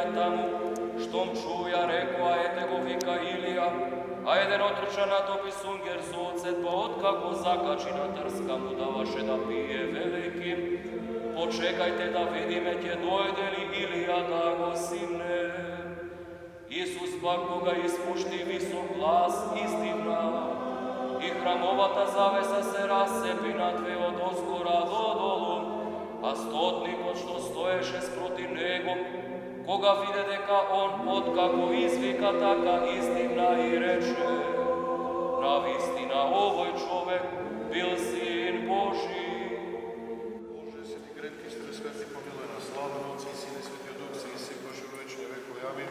гледаја таму, штом чуја, рекоа, ете го вика Илија, а еден отрча натопи сунгер со оцет, па откако закачи на трска му даваше да пие, велики, почекајте да видиме ќе дојде ли Илија да го симне. Исус пак кога испушти висок глас, издигна, и храмовата завеса се разцепи надве од озгора до долу, а стотникот што стоеше спроти него, кога виде дека он откако извика, така издигна и рече: навистина овој човек бил Син Божи. Боже, свети крепки, стари светли, помилуј нас, слава на Отца и Сина и Светиот Дух, сега и секогаш и во вечни векови. Амин.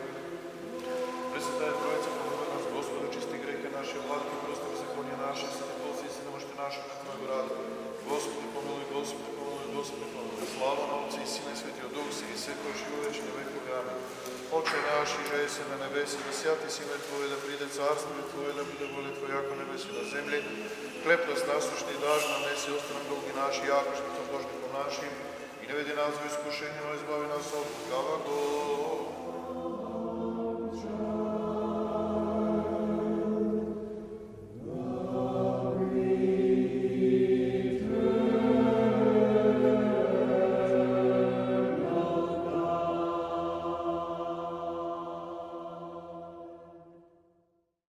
Пресветая Троица, помилуј нас, Господи, чисти грехи наши, владки, прости беззаконија наши, свети полци и синомошти наши на Твојот рад. Господи, помилуј, Господи, помилуј, Господи, помилуј. Слава на Отца и Сина и Светиот Дух, сега и секогаш и во вечни векови. Амин. Отче наш, иже си на небеси, да сјати си име Твое, да приде царството Твое, да биде воля Твоја како небеси на земји. Хлеб нас насушни даж нам, не си останам долги наши, јако што сум должником нашим, и не веди нас во искушение, но избави нас од лукаваго.